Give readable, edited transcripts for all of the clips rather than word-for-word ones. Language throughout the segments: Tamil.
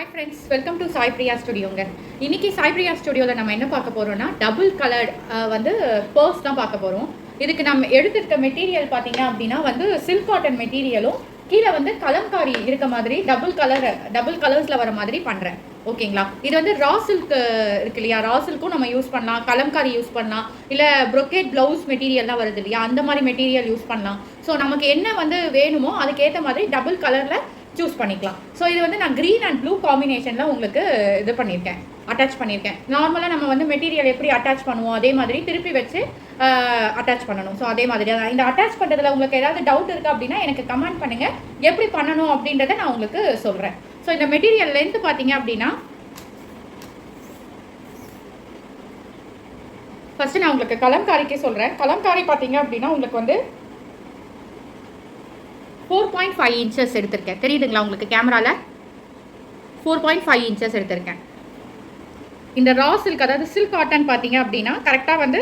Hi friends, welcome to Sai Priya ஸ்டுடியோங்க. இன்னைக்கு சாய் பிரியா ஸ்டுடியோவில் நம்ம என்ன பார்க்க போகிறோம்னா டபுள் கலர் வந்து பர்ஸ் தான் பார்க்க போகிறோம். இதுக்கு நம்ம எடுத்துருக்க மெட்டீரியல் பார்த்தீங்க அப்படின்னா வந்து சில்க் காட்டன் மெட்டீரியலும் கீழே வந்து கலம்காரி இருக்க மாதிரி டபுள் கலர்ஸில் வர மாதிரி பண்ணுறேன். ஓகேங்களா? இது வந்து ரா சில்க் இருக்கு இல்லையா, ரா சில்க்கும் நம்ம யூஸ் பண்ணலாம், கலம்காரி யூஸ் பண்ணலாம், இல்லை ப்ரொக்கேட் ப்ளவுஸ் மெட்டீரியல்லாம் வருது இல்லையா, அந்த மாதிரி மெட்டீரியல் யூஸ் பண்ணலாம். ஸோ நமக்கு என்ன வந்து வேணுமோ அதுக்கேற்ற மாதிரி டபுள் கலரில் சூஸ் பண்ணிக்கலாம். ஸோ இது வந்து நான் க்ரீன் அண்ட் ப்ளூ காம்பினேஷனில் உங்களுக்கு இது பண்ணியிருக்கேன், அட்டாச் பண்ணியிருக்கேன். நார்மலாக நம்ம வந்து மெட்டீரியல் எப்படி அட்டாச் பண்ணுவோம் அதே மாதிரி திருப்பி வச்சு அட்டாச் பண்ணணும். ஸோ அதே மாதிரி இந்த அட்டாச் பண்ணுறதுல உங்களுக்கு ஏதாவது டவுட் இருக்குது அப்படின்னா எனக்கு கமெண்ட் பண்ணுங்கள், எப்படி பண்ணணும் அப்படின்றத நான் உங்களுக்கு சொல்கிறேன். ஸோ இந்த மெட்டீரியல் லென்த்து பார்த்தீங்க அப்படின்னா ஃபஸ்ட்டு நான் உங்களுக்கு கலம்காரிக்கே சொல்கிறேன். கலம்காரி பார்த்தீங்க அப்படின்னா உங்களுக்கு வந்து 4.5 இன்ச்சஸ் எடுத்திருக்கேன். தெரியுதுங்களா உங்களுக்கு கேமராவில்? 4.5 இன்ச்சஸ் எடுத்திருக்கேன். இந்த ரா சில்க் அதாவது சில்க் காட்டன் பார்த்தீங்க அப்படின்னா கரெக்டாக வந்து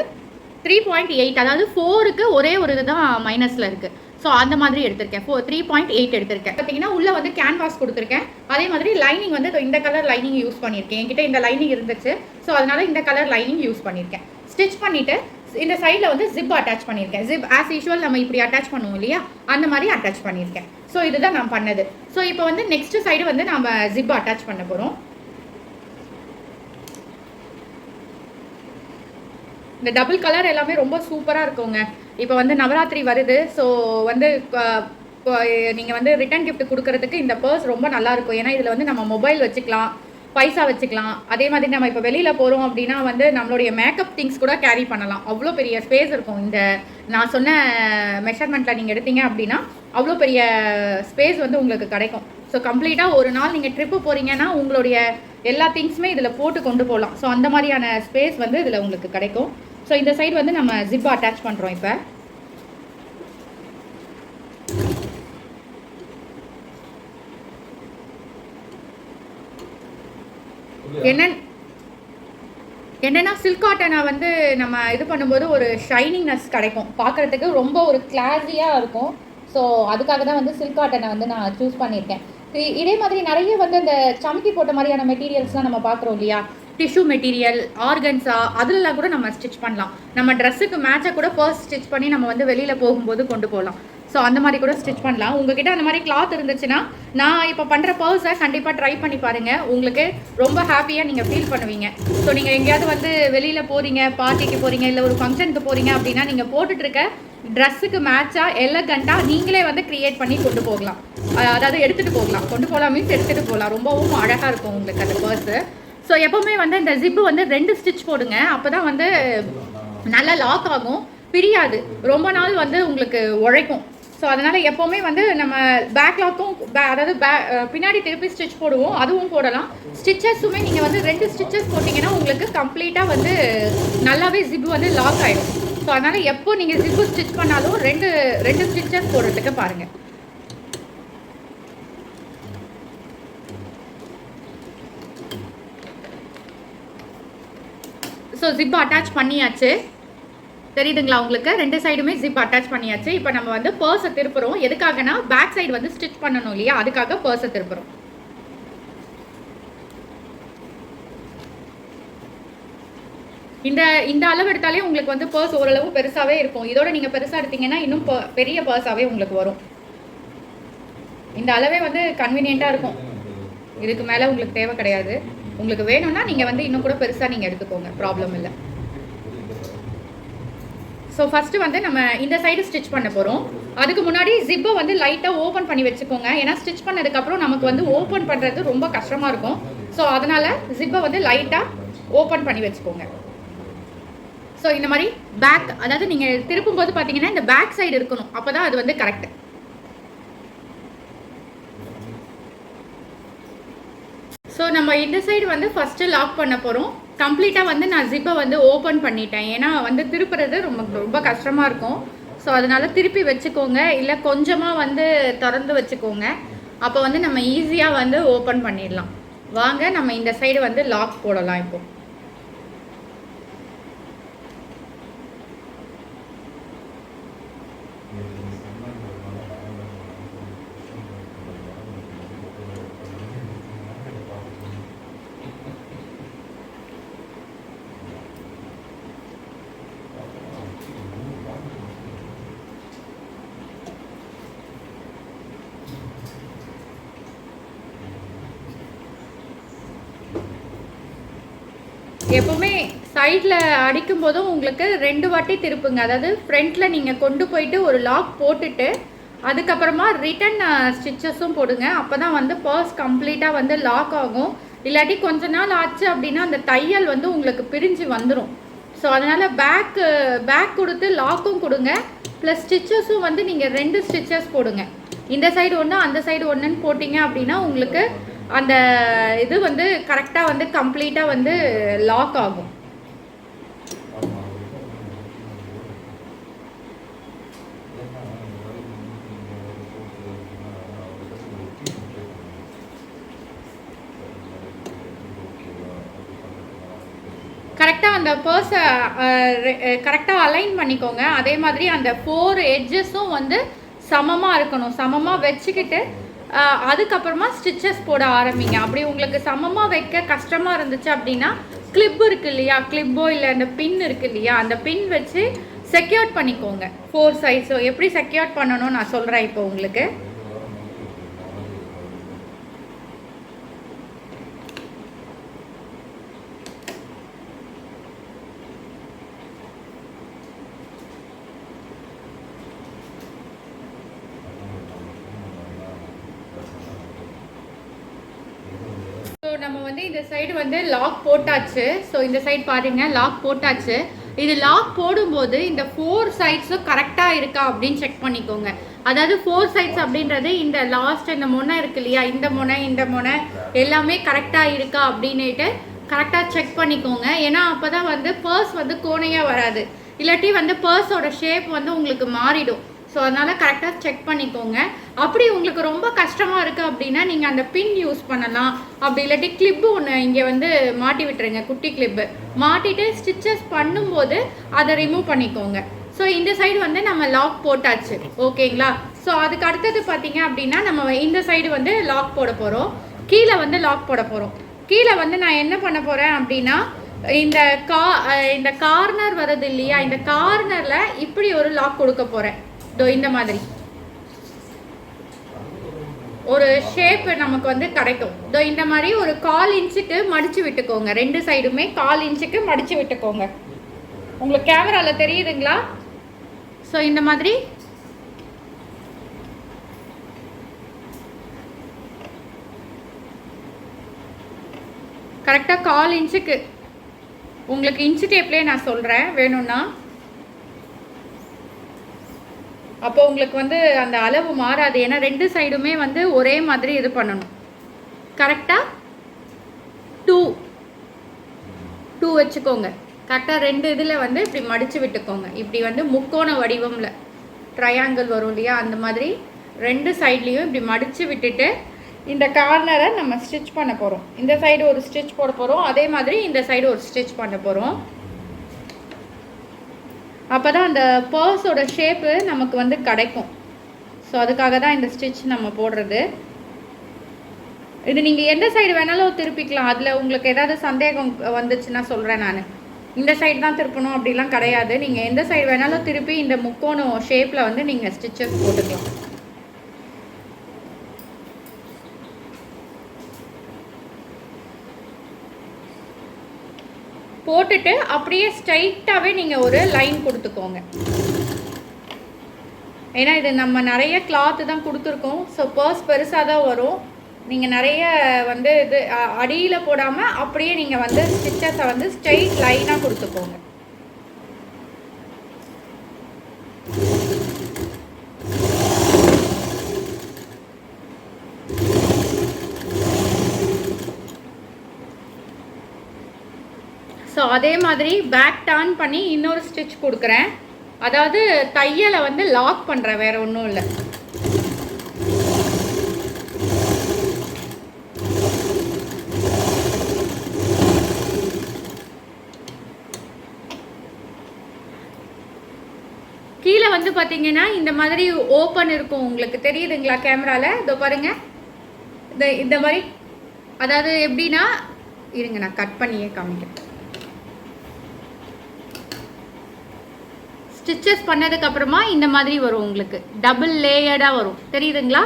3.8, அதாவது 4க்கு ஒரே ஒரு இதுதான் மைனஸில் இருக்குது. ஸோ அந்த மாதிரி எடுத்திருக்கேன். 3.8 எடுத்திருக்கேன். பார்த்தீங்கன்னா உள்ளே வந்து கேன்வாஸ் கொடுத்துருக்கேன். அதே மாதிரி லைனிங் வந்து இந்த கலர் லைனிங் யூஸ் பண்ணியிருக்கேன். என்கிட்ட இந்த லைனிங் இருந்துச்சு, ஸோ அதனால் இந்த கலர் லைனிங் யூஸ் பண்ணியிருக்கேன். ஸ்டிச் பண்ணிவிட்டு இந்த சைடில் வந்து ஜிப் அட்டாச் பண்ணியிருக்கேன். ஜிப் ஆஸ் யூஷுவல் நம்ம இப்படி அட்டாச் பண்ணுவோம் இல்லையா, அந்த மாதிரி அட்டாச் பண்ணியிருக்கேன். ஸோ இதுதான் நான் பண்ணது. ஸோ இப்போ வந்து நெக்ஸ்ட் சைடு வந்து நம்ம ஜிப் அட்டாச் பண்ண போகிறோம். இந்த டபுள் கலர் எல்லாமே ரொம்ப சூப்பராக இருக்குங்க. இப்போ வந்து நவராத்திரி வருது. ஸோ வந்து நீங்கள் வந்து ரிட்டன் கிஃப்ட் கொடுக்கறதுக்கு இந்த பர்ஸ் ரொம்ப நல்லாயிருக்கும். ஏன்னா இதில் வந்து நம்ம மொபைல் வச்சுக்கலாம், பைசா வச்சுக்கலாம். அதே மாதிரி நம்ம இப்போ வெளியில் போகிறோம் அப்படின்னா வந்து நம்மளுடைய மேக்கப் திங்ஸ் கூட கேரி பண்ணலாம். அவ்வளோ பெரிய ஸ்பேஸ் இருக்கும். இந்த நான் சொன்ன மெஷர்மெண்ட்டில் நீங்கள் எடுத்தீங்க அப்படின்னா அவ்வளோ பெரிய ஸ்பேஸ் வந்து உங்களுக்கு கிடைக்கும். ஸோ கம்ப்ளீட்டாக ஒரு நாள் நீங்கள் ட்ரிப்பு போகிறீங்கன்னா உங்களுடைய எல்லா திங்ஸுமே இதில் போட்டு கொண்டு போகலாம். ஸோ அந்த மாதிரியான ஸ்பேஸ் வந்து இதில் உங்களுக்கு கிடைக்கும். ஸோ இந்த சைடு வந்து நம்ம ஜிப் அட்டாச் பண்ணுறோம். இப்போ என்னன்னா சில்க் காட்டனை வந்து நம்ம இது பண்ணும்போது ஒரு ஷைனிங்னஸ் கிடைக்கும், பார்க்குறதுக்கு ரொம்ப ஒரு கிளாஸியாக இருக்கும். ஸோ அதுக்காக தான் வந்து சில்க் காட்டனை வந்து நான் சூஸ் பண்ணியிருக்கேன். இதே மாதிரி நிறைய வந்து இந்த சமைக்கி போட்ட மாதிரியான மெட்டீரியல்ஸ்லாம் நம்ம பார்க்குறோம் இல்லையா, டிஷ்யூ மெட்டீரியல், ஆர்கன்ஸா, அதிலலாம் கூட நம்ம ஸ்டிச் பண்ணலாம். நம்ம ட்ரெஸ்ஸுக்கு மேட்சாக கூட ஃபர்ஸ்ட் ஸ்டிச் பண்ணி நம்ம வந்து வெளியில் போகும்போது கொண்டு போகலாம். ஸோ அந்த மாதிரி கூட ஸ்டிச் பண்ணலாம். உங்ககிட்ட அந்த மாதிரி கிளாத் இருந்துச்சுன்னா நான் இப்போ பண்ணுற பர்ஸை கண்டிப்பாக ட்ரை பண்ணி பாருங்கள். உங்களுக்கு ரொம்ப ஹாப்பியாக நீங்கள் ஃபீல் பண்ணுவீங்க. ஸோ நீங்கள் எங்கேயாவது வந்து வெளியில் போகிறீங்க, பார்ட்டிக்கு போகிறீங்க, இல்லை ஒரு ஃபங்க்ஷனுக்கு போகிறீங்க அப்படின்னா நீங்கள் போட்டுட்ருக்க ட்ரெஸ்ஸுக்கு மேட்சாக எலகண்ட்டாக நீங்களே வந்து க்ரியேட் பண்ணி கொண்டு போகலாம். அதாவது எடுத்துகிட்டு போகலாம், கொண்டு போகலாம் மீன்ஸ் எடுத்துகிட்டு போகலாம். ரொம்பவும் அழகாக இருக்கும் உங்களுக்கு அந்த பர்ஸு. ஸோ எப்போவுமே வந்து இந்த ஜிப்பு வந்து 2 ஸ்டிச் போடுங்க. அப்போ தான் வந்து நல்லா லாக் ஆகும், பிரியாது, ரொம்ப நாள் வந்து உங்களுக்கு உழைக்கும். ஸோ அதனால் எப்போவுமே வந்து நம்ம பேக்லாக்கும் அதாவது பின்னாடி திருப்பி ஸ்டிச் போடுவோம், அதுவும் போடலாம். ஸ்டிச்சஸுமே நீங்கள் வந்து 2 ஸ்டிச்சஸ் போட்டிங்கன்னா உங்களுக்கு கம்ப்ளீட்டாக வந்து நல்லாவே ஜிப்பு வந்து லாக் ஆகிடும். ஸோ அதனால் எப்போ நீங்கள் ஜிப்பு ஸ்டிச் பண்ணாலும் ரெண்டு ஸ்டிச்சஸ் போடுறதுக்கு பாருங்கள். ஸோ ஜிப் அட்டாச் பண்ணியாச்சு, தெரியுதுங்களா உங்களுக்கு? 2 சைடுமே ஜிப் அட்டாச் பண்ணியாச்சு. இப்போ நம்ம வந்து பர்ஸை திருப்புறோம். எதுக்காகனா பேக் சைடு வந்து ஸ்டிச் பண்ணணும் இல்லையா, அதுக்காக பர்ஸை திருப்புறோம். இந்த அளவு எடுத்தாலே உங்களுக்கு வந்து பர்ஸ் ஓரளவு பெருசாகவே இருக்கும். இதோட நீங்கள் பெருசாக எடுத்தீங்கன்னா இன்னும் பெரிய பர்ஸாகவே உங்களுக்கு வரும். இந்த அளவே வந்து கன்வீனியண்ட்டாக இருக்கும். இதுக்கு மேலே உங்களுக்கு தேவை கிடையாது. உங்களுக்கு வேணும்னா நீங்கள் வந்து இன்னும் கூட பெருசாக நீங்கள் எடுத்துக்கோங்க, ப்ராப்ளம் இல்லை. ஸோ ஃபஸ்ட்டு வந்து நம்ம இந்த சைடு ஸ்டிச் பண்ண போகிறோம். அதுக்கு முன்னாடி ஜிப்பை வந்து லைட்டாக ஓப்பன் பண்ணி வச்சுக்கோங்க. ஏன்னா ஸ்டிச் பண்ணதுக்கப்புறம் நமக்கு வந்து ஓப்பன் பண்ணுறது ரொம்ப கஷ்டமாக இருக்கும். ஸோ அதனால் ஜிப்பை வந்து லைட்டாக ஓப்பன் பண்ணி வச்சுக்கோங்க. ஸோ இந்த மாதிரி பேக், அதாவது நீங்கள் திருப்பும்போது பார்த்தீங்கன்னா இந்த பேக் சைடு இருக்கணும், அப்போ தான் அது வந்து கரெக்ட். ஸோ நம்ம இந்த சைடு வந்து ஃபஸ்ட்டு லாக் பண்ண போகிறோம். கம்ப்ளீட்டாக வந்து நான் ஜிப்பை வந்து ஓப்பன் பண்ணிட்டேன். ஏன்னா வந்து திருப்புறது ரொம்ப கஷ்டமாக இருக்கும். ஸோ அதனால் திருப்பி வச்சுக்கோங்க, இல்லை கொஞ்சமாக வந்து திறந்து வச்சுக்கோங்க. அப்போ வந்து நம்ம ஈஸியாக வந்து ஓப்பன் பண்ணிடலாம். வாங்க நம்ம இந்த சைடு வந்து லாக் போடலாம். இப்போது எப்போவுமே சைடில் அடிக்கும் போதும் உங்களுக்கு 2 வாட்டி திருப்புங்க. அதாவது ஃப்ரண்ட்டில் நீங்கள் கொண்டு போயிட்டு ஒரு லாக் போட்டுட்டு அதுக்கப்புறமா ரிட்டன் ஸ்டிச்சஸும் போடுங்க. அப்போ தான் வந்து பர்ஸ் கம்ப்ளீட்டாக வந்து லாக் ஆகும். இல்லாட்டி கொஞ்ச நாள் ஆச்சு அப்படின்னா அந்த தையல் வந்து உங்களுக்கு பிரிஞ்சு வந்துடும். ஸோ அதனால் பேக் கொடுத்து லாக்கும் கொடுங்க. ப்ளஸ் ஸ்டிச்சஸும் வந்து நீங்கள் 2 ஸ்டிச்சஸ் போடுங்க. இந்த சைடு ஒன்று அந்த சைடு ஒன்றுன்னு போட்டிங்க அப்படின்னா உங்களுக்கு அந்த இது வந்து கரெக்டாக வந்து கம்ப்ளீட்டாக வந்து லாக் ஆகும். கரெக்டாக அந்த பர்ஸை கரெக்டாக அலைன் பண்ணிக்கோங்க. அதே மாதிரி அந்த 4 எட்ஜஸும் வந்து சமமாக இருக்கணும். சமமாக வச்சுக்கிட்டு அதுக்கப்புறமா ஸ்டிச்சஸ் போட ஆரம்பிங்க. அப்படி உங்களுக்கு சமமாக வைக்க கஷ்டமாக இருந்துச்சு அப்படின்னா கிளிப் இருக்குது இல்லையா, கிளிப்போ இல்லை அந்த பின் இருக்குது இல்லையா, அந்த பின் வச்சு செக்யூர் பண்ணிக்கோங்க 4 சைஸோ. எப்படி செக்யூர் பண்ணணும் நான் சொல்கிறேன் இப்போ உங்களுக்கு. நம்ம வந்து இந்த சைடு வந்து லாக் போட்டாச்சு. ஸோ இந்த சைடு பாருங்க லாக் போட்டாச்சு. இது லாக் போடும்போது இந்த 4 சைட்ஸும் கரெக்டாக இருக்கா அப்படின்னு செக் பண்ணிக்கோங்க. அதாவது 4 சைட்ஸ் அப்படின்றது இந்த லாஸ்ட் இந்த முனை இருக்கு இல்லையா, இந்த முனை எல்லாமே கரெக்டாக இருக்கா அப்படின்னுட்டு கரெக்டாக செக் பண்ணிக்கோங்க. ஏன்னா அப்போ தான் வந்து பர்ஸ் வந்து கோணையாக வராது. இல்லாட்டி வந்து பர்ஸோட ஷேப் வந்து உங்களுக்கு மாறிடும். ஸோ அதனால் கரெக்டாக செக் பண்ணிக்கோங்க. அப்படி உங்களுக்கு ரொம்ப கஷ்டமாக இருக்குது அப்படின்னா நீங்கள் அந்த பின் யூஸ் பண்ணலாம். அப்படி இல்லாட்டி கிளிப்பு ஒன்று இங்கே வந்து மாட்டி விட்டுருங்க, குட்டி கிளிப்பு மாட்டிட்டு ஸ்டிச்சஸ் பண்ணும்போது அதை ரிமூவ் பண்ணிக்கோங்க. ஸோ இந்த சைடு வந்து நம்ம லாக் போட்டாச்சு, ஓகேங்களா. ஸோ அதுக்கு அடுத்தது பார்த்தீங்க அப்படின்னா நம்ம இந்த சைடு வந்து லாக் போட போகிறோம். கீழே வந்து லாக் போட போகிறோம். கீழே வந்து நான் என்ன பண்ண போகிறேன் அப்படின்னா இந்த கார்னர் வருது இல்லையா, இந்த கார்னரில் இப்படி ஒரு லாக் கொடுக்க போகிறேன். இந்த மாதிரி ஒரு ஷேப் நமக்கு வந்து கிடைக்கும். இந்த மாதிரி ஒரு 1/4 இன்ச்சுக்கு மடிச்சு விட்டுக்கோங்க. 2 சைடுமே 1/4 இன்ச்சுக்கு மடிச்சு விட்டுக்கோங்க. உங்களுக்கு கேமரால தெரியுதுங்களா? ஸோ இந்த மாதிரி கரெக்டாக 1/4 இன்ச்சுக்கு, உங்களுக்கு இன்ச்சு டேப்லேயே நான் சொல்கிறேன் வேணும்னா. அப்போ உங்களுக்கு வந்து அந்த அளவு மாறாது. ஏன்னா 2 சைடுமே வந்து ஒரே மாதிரி இது பண்ணணும். கரெக்டாக 2 வச்சுக்கோங்க. கரெக்டாக 2 இதில் வந்து இப்படி மடித்து விட்டுக்கோங்க. இப்படி வந்து முக்கோண வடிவமில் ட்ரையாங்கிள் வரும் இல்லையா, அந்த மாதிரி 2 சைட்லேயும் இப்படி மடித்து விட்டுட்டு இந்த கார்னரை நம்ம ஸ்டிச் பண்ண போகிறோம். இந்த சைடு ஒரு ஸ்டிச் போட போகிறோம், அதே மாதிரி இந்த சைடு ஒரு ஸ்டிச் பண்ண போகிறோம். அப்போ தான் அந்த பர்ஸோட ஷேப்பு நமக்கு வந்து கிடைக்கும். ஸோ அதுக்காக தான் இந்த ஸ்டிச் நம்ம போடுறது. இது நீங்கள் எந்த சைடு வேணாலும் திருப்பிக்கலாம். அதில் உங்களுக்கு ஏதாவது சந்தேகம் வந்துச்சுன்னா சொல்கிறேன் நான். இந்த சைடு தான் திருப்பணும் அப்படிலாம் கிடையாது. நீங்கள் எந்த சைடு வேணாலும் திருப்பி இந்த முக்கோணம் ஷேப்பில் வந்து நீங்கள் ஸ்டிச்சஸ் போட்டுக்கலாம். போட்டுட்டு அப்படியே ஸ்ட்ரைட்டாகவே நீங்கள் ஒரு லைன் கொடுத்துக்கோங்க. ஏன்னா இது நம்ம நிறைய கிளாத்து தான் கொடுத்துருக்கோம். ஸோ பர்ஸ் பெருசாக தான் வரும். நீங்கள் நிறைய வந்து இது அடியில் போடாமல் அப்படியே நீங்கள் வந்து ஸ்டிச்சஸை வந்து ஸ்ட்ரைட் லைனாக கொடுத்துக்கோங்க. ஸோ அதே மாதிரி பேக் டர்ன் பண்ணி இன்னொரு ஸ்டிச் கொடுக்குறேன். அதாவது தையலை வந்து லாக் பண்ணுறேன், வேறு ஒன்றும் இல்லை. கீழே வந்து பார்த்தீங்கன்னா இந்த மாதிரி ஓப்பன் இருக்கும். உங்களுக்கு தெரியுதுங்களா கேமராவில்? இதோ பாருங்கள், இந்த மாதிரி. அதாவது எப்படின்னா, இருங்க நான் கட் பண்ணியே காமிக்கிறேன். ஸ்டிச்சஸ் பண்ணதுக்கப்புறமா இந்த மாதிரி வரும். உங்களுக்கு டபுள் லேயர்டாக வரும், தெரியுதுங்களா?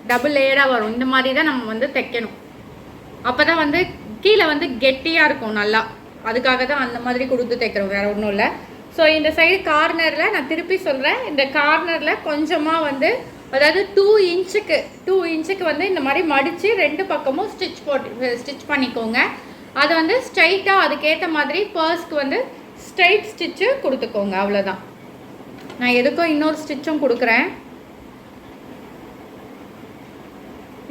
டபுள் லேயராக வரும். இந்த மாதிரி தான் நம்ம வந்து தைக்கணும். அப்போ தான் வந்து கீழே வந்து கெட்டியாக இருக்கும் நல்லா. அதுக்காக தான் அந்த மாதிரி கொடுத்து தைக்கிறோம், வேறு ஒன்றும் இல்லை. ஸோ இந்த சைடு கார்னரில் நான் திருப்பி சொல்கிறேன், இந்த கார்னரில் கொஞ்சமாக வந்து அதாவது 2 இன்ச்சுக்கு வந்து இந்த மாதிரி மடித்து 2 பக்கமும் ஸ்டிச் பண்ணிக்கோங்க. அதை வந்து ஸ்ட்ரைட்டாக அதுக்கேற்ற மாதிரி பர்ஸ்க்கு வந்து ஸ்ட்ரைட் ஸ்டிச்சு கொடுத்துக்கோங்க. அவ்வளோதான். நான் எதுக்கும் இன்னொரு ஸ்டிச்சும் கொடுக்குறேன்.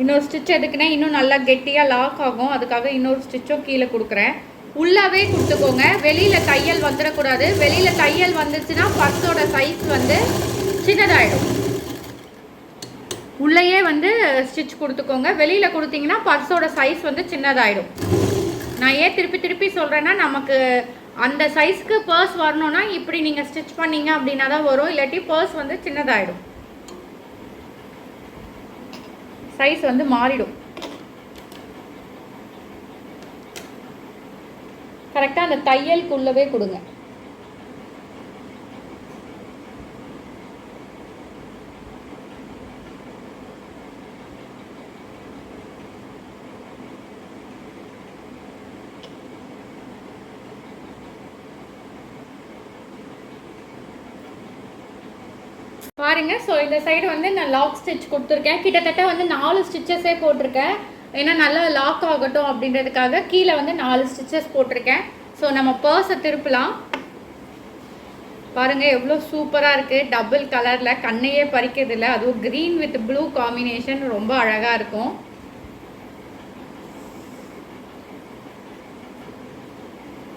இன்னொரு ஸ்டிச் எதுக்குன்னா இன்னும் நல்லா கெட்டியாக லாக் ஆகும், அதுக்காக இன்னொரு ஸ்டிச்சும் கீழே கொடுக்குறேன். உள்ளவே கொடுத்துக்கோங்க, வெளியில் தையல் வந்துடக்கூடாது. வெளியில் தையல் வந்துச்சுன்னா பர்ஸோட சைஸ் வந்து சின்னதாகிடும். உள்ளேயே வந்து ஸ்டிச் கொடுத்துக்கோங்க. வெளியில் கொடுத்தீங்கன்னா பர்ஸோட சைஸ் வந்து சின்னதாகிடும். நான் ஏன் திருப்பி சொல்கிறேன்னா, நமக்கு அந்த சைஸ்க்கு பர்ஸ் வரணும்னா இப்படி நீங்கள் ஸ்டிச் பண்ணீங்க அப்படின்னா தான் வரும், இல்லாட்டி பர்ஸ் வந்து சின்னதாகிடும், சைஸ் வந்து மாறிடும். கரெக்டாக அந்த தையலுக்குள்ளவே கொடுங்க. பாருங்க. ஸோ இந்த சைடு வந்து நான் லாக் ஸ்டிச் கொடுத்துருக்கேன். கிட்டத்தட்ட வந்து 4 ஸ்டிச்சஸே போட்டிருக்கேன், ஏன்னா நல்லா லாக் ஆகட்டும் அப்படின்றதுக்காக. கீழே வந்து 4 ஸ்டிச்சஸ் போட்டிருக்கேன். ஸோ நம்ம பர்ஸை திருப்பலாம். பாருங்கள் எவ்வளோ சூப்பராக இருக்குது, டபுள் கலரில், கண்ணையே பறிக்கிறது இல்லை. அதுவும் க்ரீன் வித் ப்ளூ காம்பினேஷன் ரொம்ப அழகாக இருக்கும்.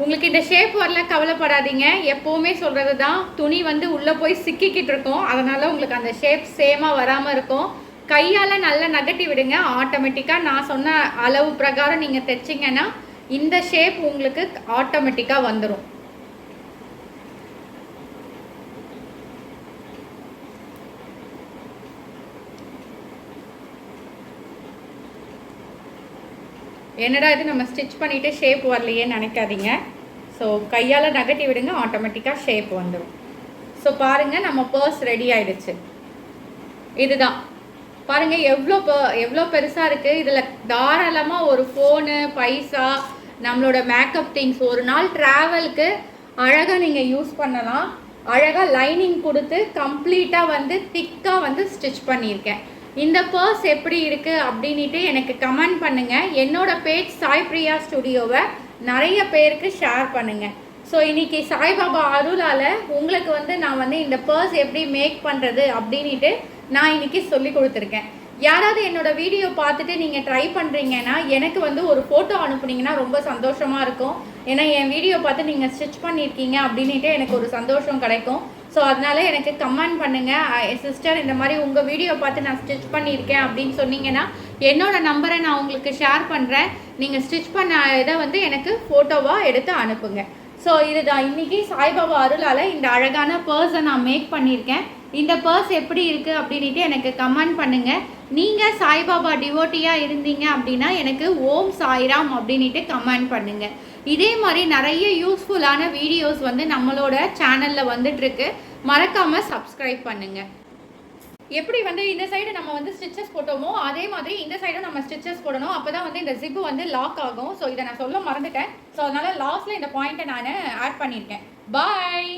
உங்களுக்கு இந்த ஷேப் வரல கவலைப்படாதீங்க, எப்போவுமே சொல்கிறது தான், துணி வந்து உள்ளே போய் சிக்கிக்கிட்டு இருக்கும், அதனால் உங்களுக்கு அந்த ஷேப் சேமாக வராமல் இருக்கும். கையால் நல்லா நகட்டி விடுங்க, ஆட்டோமேட்டிக்காக நான் சொன்ன அளவு பிரகாரம் நீங்கள் தைச்சிங்கன்னா இந்த ஷேப் உங்களுக்கு ஆட்டோமேட்டிக்காக வந்துடும். என்னடா இது நம்ம ஸ்டிச் பண்ணிவிட்டு ஷேப் வரலையேன்னு நினைக்காதீங்க. ஸோ கையால் நகட்டி விடுங்க, ஆட்டோமேட்டிக்காக ஷேப் வந்துடும். ஸோ பாருங்கள் நம்ம பர்ஸ் ரெடி ஆகிடுச்சு. இதுதான் பாருங்கள் எவ்வளோ பெருசாக இருக்குது. இதில் தாராளமாக ஒரு ஃபோனு, பைசா, நம்மளோட மேக்கப் திங்ஸ், ஒரு நாள் ட்ராவலுக்கு அழகாக நீங்கள் யூஸ் பண்ணலாம். அழகாக லைனிங் கொடுத்து கம்ப்ளீட்டாக வந்து திக்காக வந்து ஸ்டிச் பண்ணியிருக்கேன். இந்த பர்ஸ் எப்படி இருக்குது அப்படின்ட்டு எனக்கு கமெண்ட் பண்ணுங்கள். என்னோடய பேஜ் சாய் பிரியா ஸ்டுடியோவை நிறைய பேருக்கு ஷேர் பண்ணுங்கள். ஸோ இன்றைக்கி சாய்பாபா அருளால் உங்களுக்கு வந்து நான் வந்து இந்த பர்ஸ் எப்படி மேக் பண்ணுறது அப்படின்ட்டு நான் இன்றைக்கி சொல்லி கொடுத்துருக்கேன். யாராவது என்னோடய வீடியோ பார்த்துட்டு நீங்கள் ட்ரை பண்ணுறீங்கன்னா எனக்கு வந்து ஒரு ஃபோட்டோ அனுப்புனீங்கன்னா ரொம்ப சந்தோஷமாக இருக்கும். ஏன்னா என் வீடியோ பார்த்து நீங்கள் ஸ்டிச் பண்ணியிருக்கீங்க அப்படின்ட்டு எனக்கு ஒரு சந்தோஷம் கிடைக்கும். ஸோ அதனால் எனக்கு கமெண்ட் பண்ணுங்கள், சிஸ்டர் இந்த மாதிரி உங்கள் வீடியோ பார்த்து நான் ஸ்டிச் பண்ணியிருக்கேன் அப்படின்னு சொன்னீங்கன்னா என்னோடய நம்பரை நான் உங்களுக்கு ஷேர் பண்ணுறேன். நீங்கள் ஸ்டிச் பண்ண இதை வந்து எனக்கு ஃபோட்டோவாக எடுத்து அனுப்புங்க. ஸோ இதுதான் இன்றைக்கி சாய்பாபா அருளால் இந்த அழகான பர்ஸை நான் மேக் பண்ணியிருக்கேன். இந்த பர்ஸ் எப்படி இருக்குது அப்படின்ட்டு எனக்கு கமெண்ட் பண்ணுங்கள். நீங்கள் சாய்பாபா டிவோட்டியாக இருந்தீங்க அப்படின்னா எனக்கு ஓம் சாய்ராம் அப்படின்ட்டு கமெண்ட் பண்ணுங்கள். இதே மாதிரி நிறைய யூஸ்ஃபுல்லான வீடியோஸ் வந்து நம்மளோட சேனலில் வந்துட்டுருக்கு, மறக்காமல் சப்ஸ்கிரைப் பண்ணுங்கள். எப்படி வந்து இந்த சைடு நம்ம வந்து ஸ்டிச்சஸ் போட்டோமோ அதே மாதிரி இந்த சைடும் நம்ம ஸ்டிச்சஸ் போடணும், அப்போ தான் வந்து இந்த ஜிப்பு வந்து லாக் ஆகும். ஸோ இதை நான் சொல்ல மறந்துட்டேன். ஸோ அதனால் லாஸ்ட்டில் இந்த பாயிண்ட்டை நான் ஆட் பண்ணியிருக்கேன். பாய்.